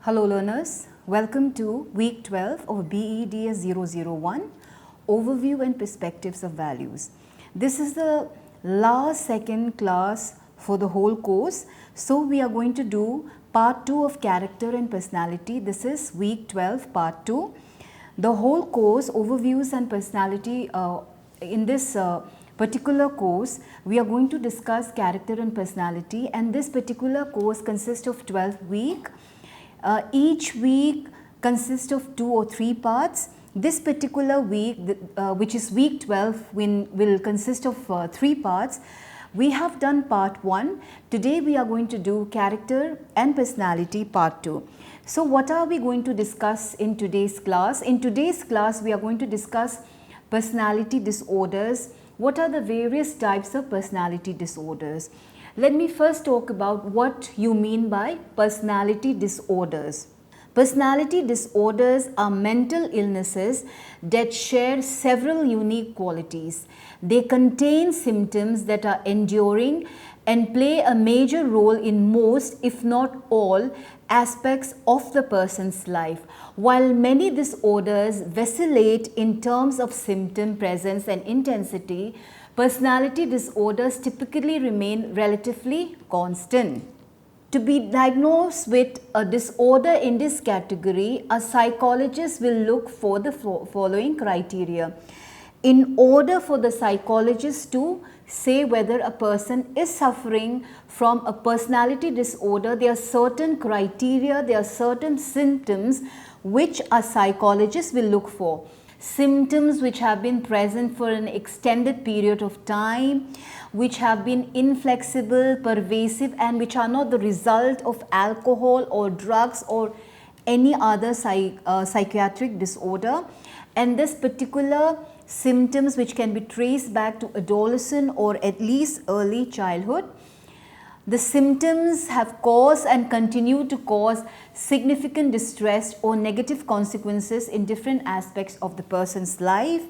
Hello learners, welcome to week 12 of BEDS 001 Overview and Perspectives of Values. This is the last second class for the whole course. So we are going to do part 2 of character and personality. This is week 12 part 2. The whole course overviews and personality in this particular course we are going to discuss character and personality, and this particular course consists of 12 weeks. Each week consists of 2 or 3 parts. This particular week, which is week 12, will consist of 3 parts. We have done part 1. Today we are going to do character and personality part 2. So what are we going to discuss in today's class? In today's class we are going to discuss personality disorders. What are the various types of personality disorders? Let me first talk about what you mean by personality disorders. Personality disorders are mental illnesses that share several unique qualities. They contain symptoms that are enduring and play a major role in most, if not all, aspects of the person's life. While many disorders vacillate in terms of symptom presence and intensity, personality disorders typically remain relatively constant. To be diagnosed with a disorder in this category, a psychologist will look for the following criteria. In order for the psychologist to say whether a person is suffering from a personality disorder, there are certain criteria, there are certain symptoms which a psychologist will look for. Symptoms which have been present for an extended period of time, which have been inflexible, pervasive, and which are not the result of alcohol or drugs or any other psychiatric disorder. And this particular symptoms which can be traced back to adolescence or at least early childhood. The symptoms have caused and continue to cause significant distress or negative consequences in different aspects of the person's life.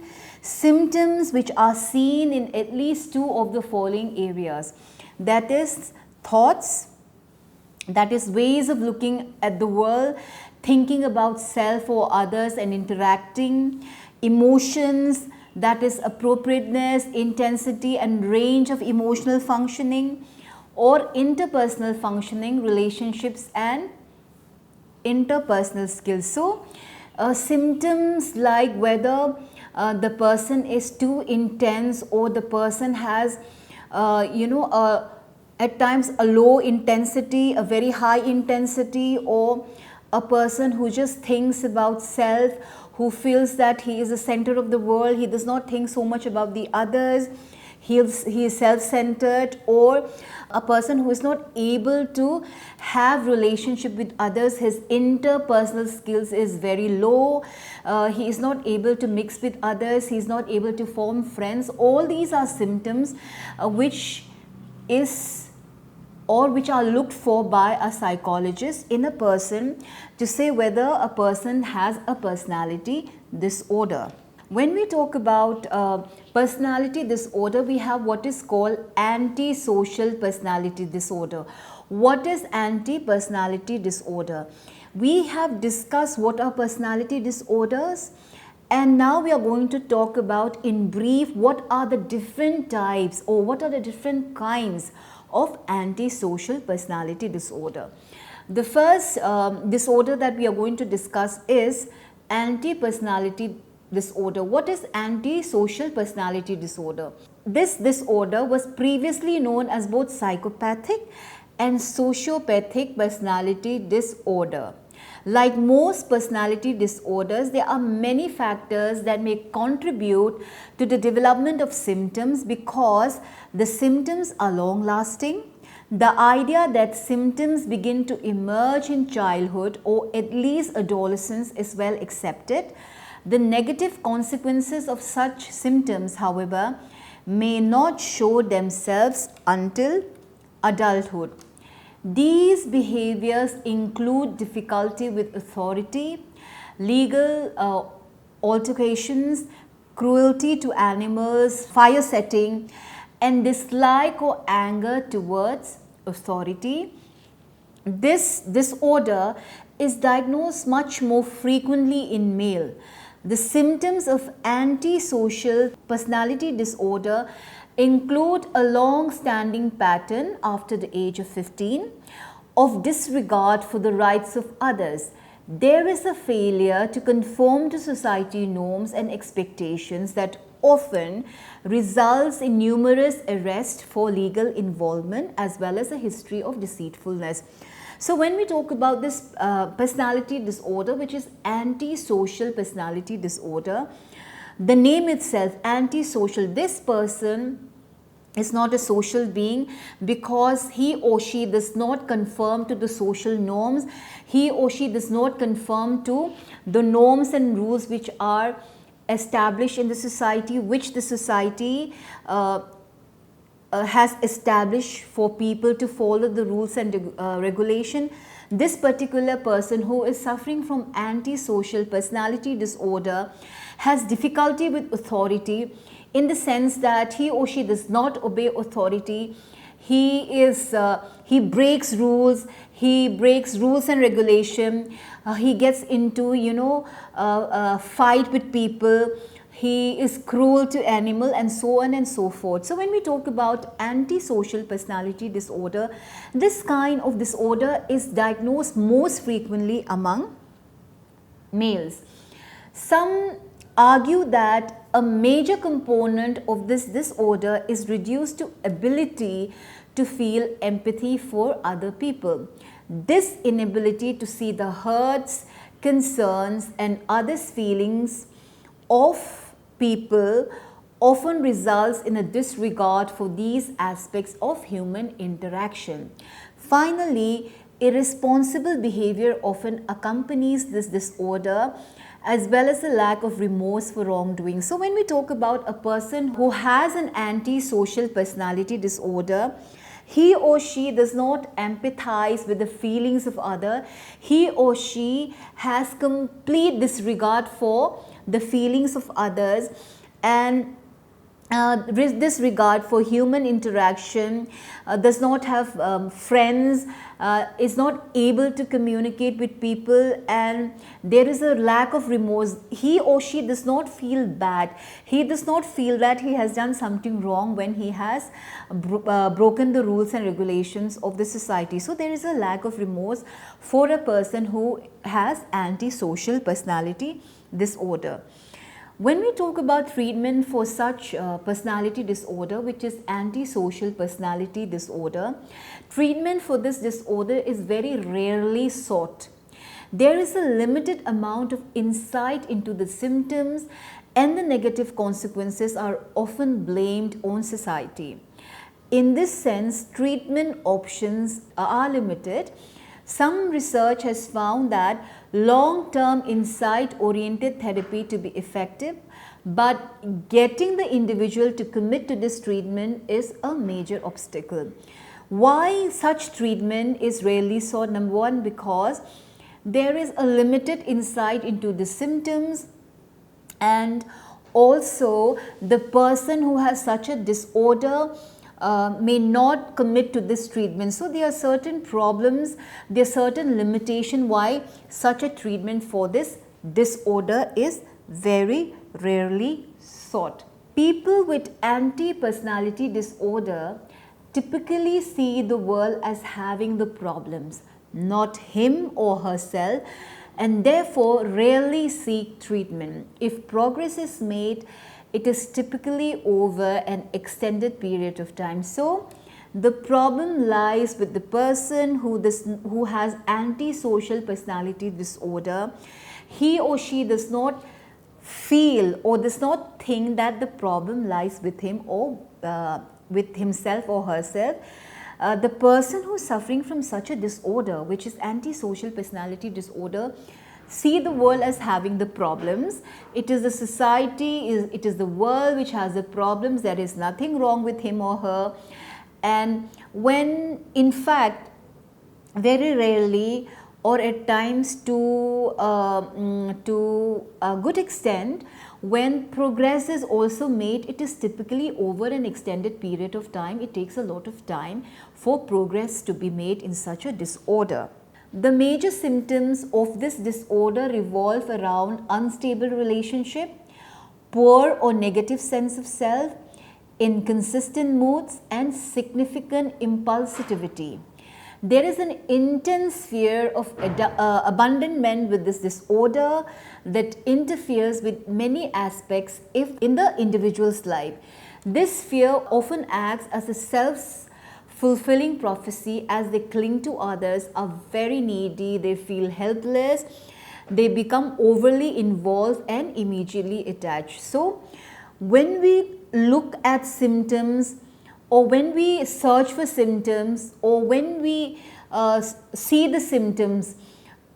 Symptoms which are seen in at least 2 of the following areas, that is thoughts, that is ways of looking at the world, thinking about self or others and interacting, emotions, that is appropriateness, intensity and range of emotional functioning, or interpersonal functioning, relationships and interpersonal skills. So, symptoms like whether the person is too intense or the person has at times a low intensity, a very high intensity, or a person who just thinks about self, who feels that he is the center of the world, he does not think so much about the others, he is self-centered, or a person who is not able to have relationship with others, his interpersonal skills is very low, he is not able to mix with others, he is not able to form friends. All these are symptoms which are looked for by a psychologist in a person to say whether a person has a personality disorder. When we talk about personality disorder, we have what is called antisocial personality disorder. What is anti-personality disorder? We have discussed what are personality disorders, and now we are going to talk about in brief what are the different types or what are the different kinds of antisocial personality disorder. The first disorder that we are going to discuss is anti-personality disorder. What is antisocial personality disorder? This disorder was previously known as both psychopathic and sociopathic personality disorder. Like most personality disorders, there are many factors that may contribute to the development of symptoms because the symptoms are long lasting. The idea that symptoms begin to emerge in childhood or at least adolescence is well accepted. The negative consequences of such symptoms, however, may not show themselves until adulthood. These behaviors include difficulty with authority, legal altercations, cruelty to animals, fire setting, and dislike or anger towards authority. This disorder is diagnosed much more frequently in male. The symptoms of antisocial personality disorder include a long-standing pattern after the age of 15 of disregard for the rights of others. There is a failure to conform to society norms and expectations that often results in numerous arrests for legal involvement as well as a history of deceitfulness. So when we talk about this personality disorder, which is antisocial personality disorder, the name itself, antisocial, this person is not a social being because he or she does not conform to the social norms. He or she does not conform to the norms and rules which are established in the society, which the society has established for people to follow the rules and regulation. This particular person who is suffering from antisocial personality disorder has difficulty with authority in the sense that he or she does not obey authority. He breaks rules. He breaks rules and regulation. He gets into fight with people. He is cruel to animal and so on and so forth. So when we talk about antisocial personality disorder, this kind of disorder is diagnosed most frequently among males. Some argue that a major component of this disorder is reduced to ability to feel empathy for other people. This inability to see the hurts, concerns and others' feelings of people often results in a disregard for these aspects of human interaction. Finally, irresponsible behavior often accompanies this disorder as well as a lack of remorse for wrongdoing. So when we talk about a person who has an antisocial personality disorder, he or she does not empathize with the feelings of others. He or she has complete disregard for the feelings of others and disregard for human interaction, does not have friends, is not able to communicate with people, and there is a lack of remorse. He or she does not feel bad. He does not feel that he has done something wrong when he has broken the rules and regulations of the society. So there is a lack of remorse for a person who has antisocial personality disorder. When we talk about treatment for such personality disorder, which is antisocial personality disorder, treatment for this disorder is very rarely sought. There is a limited amount of insight into the symptoms and the negative consequences are often blamed on society. In this sense, treatment options are limited. Some research has found that long-term insight-oriented therapy to be effective, but getting the individual to commit to this treatment is a major obstacle. Why such treatment is rarely sought? Number one, because there is a limited insight into the symptoms, and also the person who has such a disorder may not commit to this treatment. So there are certain problems, there are certain limitations why such a treatment for this disorder is very rarely sought. People with anti-personality disorder typically see the world as having the problems, not him or herself, and therefore rarely seek treatment. If progress is made, it is typically over an extended period of time. So the problem lies with the person who has antisocial personality disorder. He or she does not feel or does not think that the problem lies with him or with himself or herself. The person who is suffering from such a disorder, which is antisocial personality disorder, see the world as having the problems. It is the society, it is the world which has the problems. There is nothing wrong with him or her. And when in fact very rarely or at times to a good extent, when progress is also made, it is typically over an extended period of time. It takes a lot of time for progress to be made in such a disorder. The major symptoms of this disorder revolve around unstable relationship, poor or negative sense of self, inconsistent moods, and significant impulsivity. There is an intense fear of abandonment with this disorder that interferes with many aspects in the individual's life. This fear often acts as a self-fulfilling prophecy as they cling to others, are very needy, they feel helpless, they become overly involved and immediately attached. So, when we look at symptoms, or when we search for symptoms, or when we see the symptoms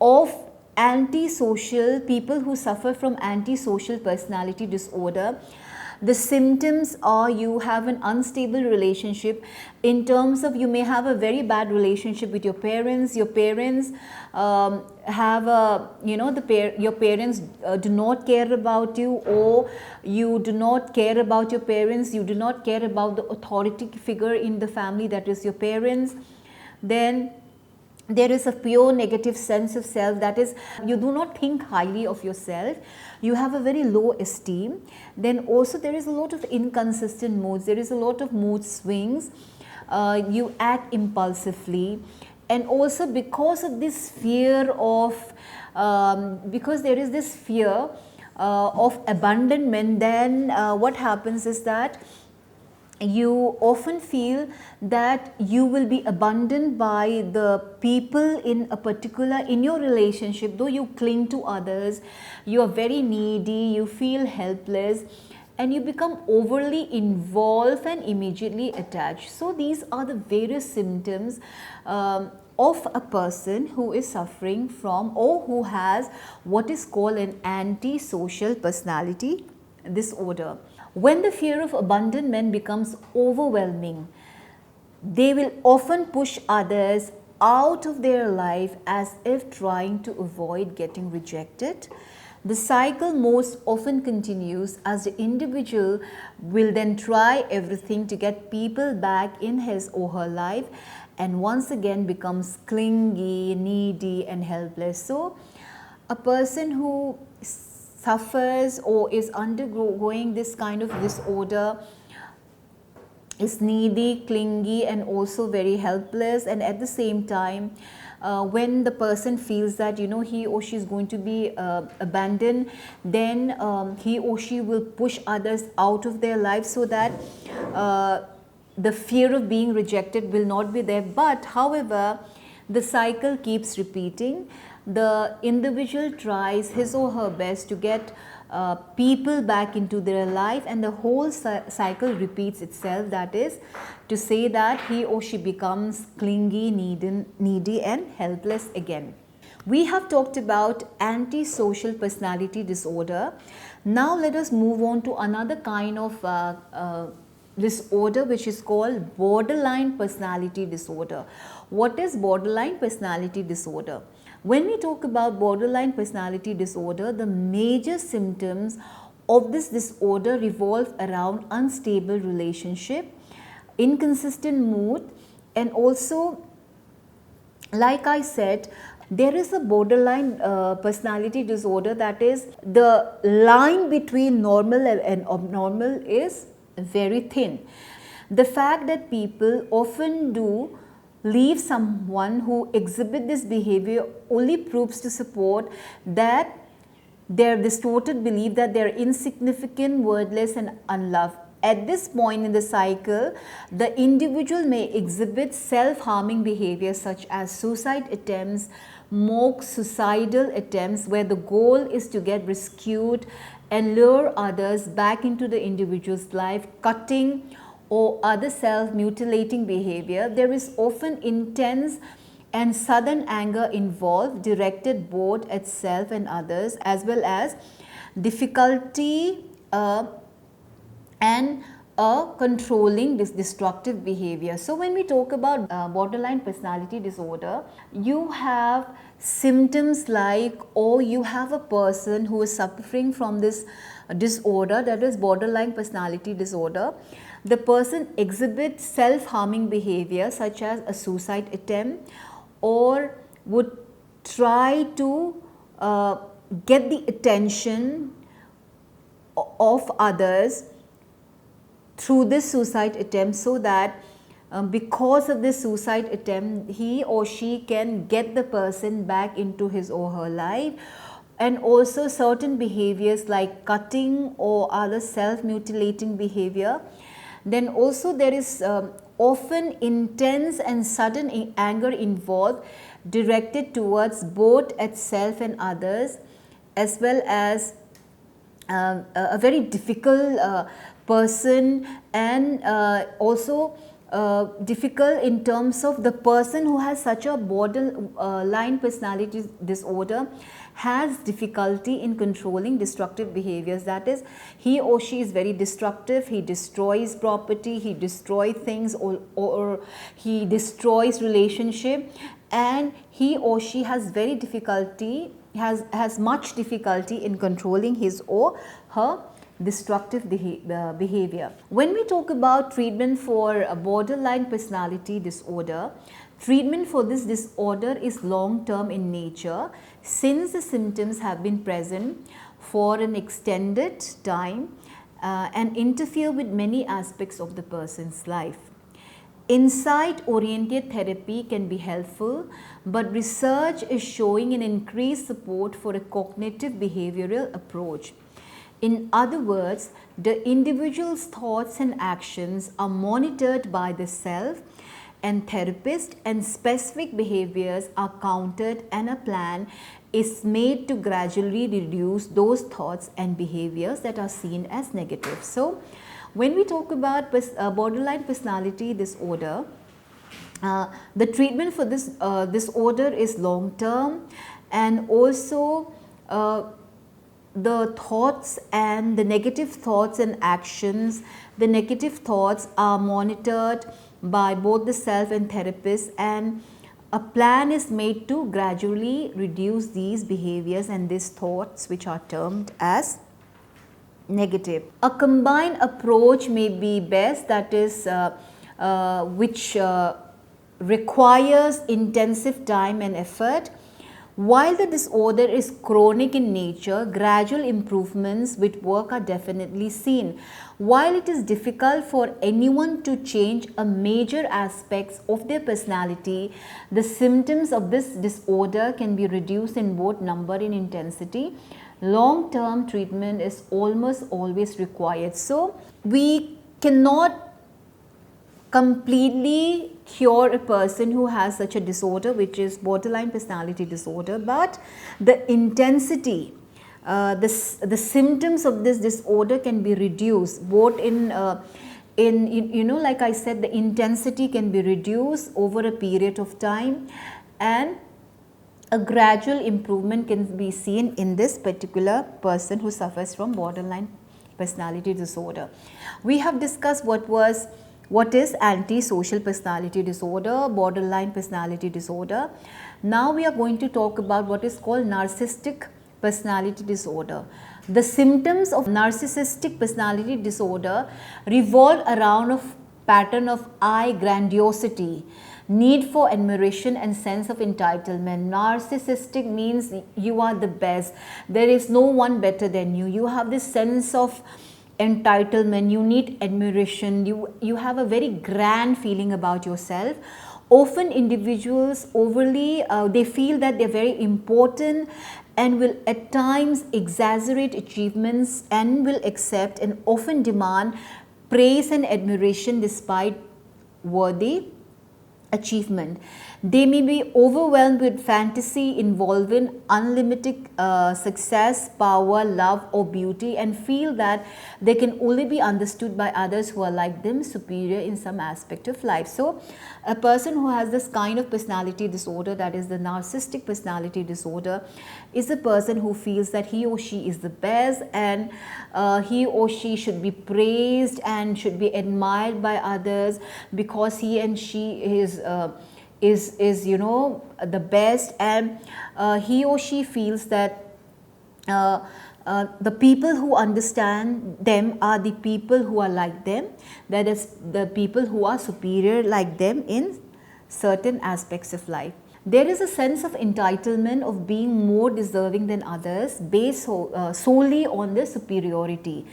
of antisocial people who suffer from antisocial personality disorder, the symptoms are you have an unstable relationship in terms of you may have a very bad relationship with your parents have a your parents do not care about you, or you do not care about your parents, you do not care about the authority figure in the family, that is your parents. Then there is a pure negative sense of self, that is you do not think highly of yourself, you have a very low esteem. Then also there is a lot of inconsistent moods, there is a lot of mood swings, you act impulsively, and also because of this fear of because there is this fear of abandonment, then what happens is that you often feel that you will be abandoned by the people in a particular, in your relationship, though you cling to others, you are very needy, you feel helpless, and you become overly involved and immediately attached. So these are the various symptoms of a person who is suffering from, or who has what is called an antisocial personality disorder. When the fear of abandonment becomes overwhelming, they will often push others out of their life as if trying to avoid getting rejected. The cycle most often continues as the individual will then try everything to get people back in his or her life, and once again becomes clingy, needy and helpless. So a person who suffers or is undergoing this kind of disorder is needy, clingy and also very helpless, and at the same time when the person feels that he or she is going to be abandoned, then he or she will push others out of their lives, so that the fear of being rejected will not be there. But however, the cycle keeps repeating. The individual tries his or her best to get people back into their life, and the whole cycle repeats itself. That is to say that he or she becomes clingy, needy and helpless again. We have talked about antisocial personality disorder. Now let us move on to another kind of disorder, which is called borderline personality disorder. What is borderline personality disorder? When we talk about borderline personality disorder, the major symptoms of this disorder revolve around unstable relationship, inconsistent mood, and also, like I said, there is a borderline personality disorder, that is the line between normal and abnormal is very thin. The fact that people often do leave someone who exhibit this behavior only proves to support that their distorted belief that they are insignificant, wordless and unloved. At this point in the cycle, the individual may exhibit self-harming behavior such as suicide attempts, mock suicidal attempts, where the goal is to get rescued and lure others back into the individual's life, cutting or other self-mutilating behavior. There is often intense and sudden anger involved, directed both at self and others, as well as difficulty and controlling this destructive behavior. So when we talk about borderline personality disorder, you have symptoms like, or you have a person who is suffering from this disorder, that is borderline personality disorder. The person exhibits self-harming behavior such as a suicide attempt, or would try to get the attention of others through this suicide attempt, so that because of this suicide attempt he or she can get the person back into his or her life. And also certain behaviors like cutting or other self-mutilating behavior. Then also there is often intense and sudden anger involved, directed towards both itself and others, as well as a very difficult person, and also difficult in terms of the person who has such a borderline personality disorder has difficulty in controlling destructive behaviors. That is, he or she is very destructive, he destroys property, he destroys things, or he destroys relationship, and he or she has very difficulty, has much difficulty in controlling his or her destructive behavior. When we talk about treatment for a borderline personality disorder, treatment for this disorder is long term in nature, since the symptoms have been present for an extended time and interfere with many aspects of the person's life. Insight-oriented therapy can be helpful, but research is showing an increased support for a cognitive behavioral approach. In other words, the individual's thoughts and actions are monitored by the self and therapist, and specific behaviors are countered, and a plan is made to gradually reduce those thoughts and behaviors that are seen as negative. So, when we talk about borderline personality disorder, the treatment for this disorder is long term, and also the thoughts and the negative thoughts and actions, the negative thoughts are monitored by both the self and therapist, and a plan is made to gradually reduce these behaviors and these thoughts which are termed as negative. A combined approach may be best, that is which requires intensive time and effort. While the disorder is chronic in nature, gradual improvements with work are definitely seen. While it is difficult for anyone to change a major aspects of their personality, the symptoms of this disorder can be reduced in both number and intensity. Long-term treatment is almost always required. So, we cannot completely cure a person who has such a disorder, which is borderline personality disorder, but the intensity, the symptoms of this disorder can be reduced both in like I said, the intensity can be reduced over a period of time, and a gradual improvement can be seen in this particular person who suffers from borderline personality disorder. We have discussed what is antisocial personality disorder, borderline personality disorder. Now we are going to talk about what is called narcissistic personality disorder. The symptoms of narcissistic personality disorder revolve around a pattern of I grandiosity, need for admiration and sense of entitlement. Narcissistic means you are the best, there is no one better than you. You have this sense of entitlement, you need admiration, you have a very grand feeling about yourself. Often individuals overly, they feel that they are very important and will at times exaggerate achievements, and will accept and often demand praise and admiration despite worthy achievement. They may be overwhelmed with fantasy involving unlimited success, power, love or beauty, and feel that they can only be understood by others who are like them, superior in some aspect of life. So, a person who has this kind of personality disorder, that is the narcissistic personality disorder, is a person who feels that he or she is the best, and he or she should be praised and should be admired by others because he and she is you know the best, and he or she feels that the people who understand them are the people who are like them, that is the people who are superior like them in certain aspects of life. There is a sense of entitlement of being more deserving than others based solely on their superiority.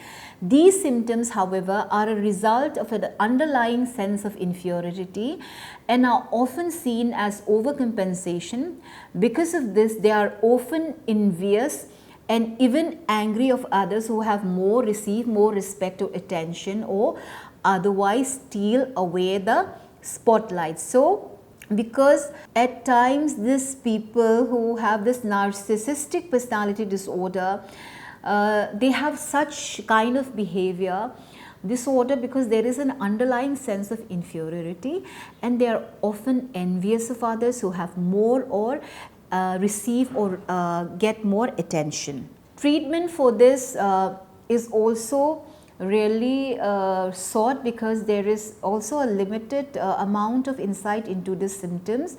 These symptoms, however, are a result of an underlying sense of inferiority and are often seen as overcompensation. Because of this, they are often envious and even angry of others who have more, receive more respect or attention, or otherwise steal away the spotlight. So, because at times these people who have this narcissistic personality disorder, they have such kind of behavior disorder because there is an underlying sense of inferiority, and they are often envious of others who have more or receive or get more attention. Treatment for this is also really sought because there is also a limited amount of insight into the symptoms,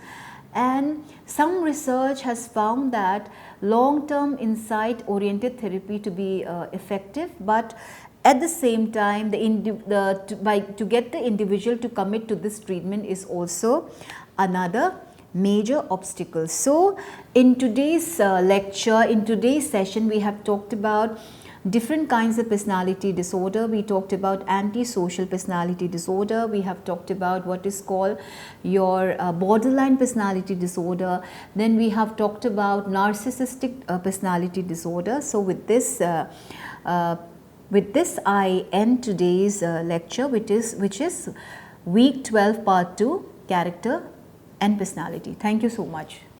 and some research has found that long-term insight oriented therapy to be effective, but at the same time to get the individual to commit to this treatment is also another major obstacle. So in today's lecture, in today's session, we have talked about different kinds of personality disorder. We talked about antisocial personality disorder. We have talked about what is called your borderline personality disorder. Then we have talked about narcissistic personality disorder. So with this I end today's lecture, which is week 12 part 2, character and personality. Thank you so much.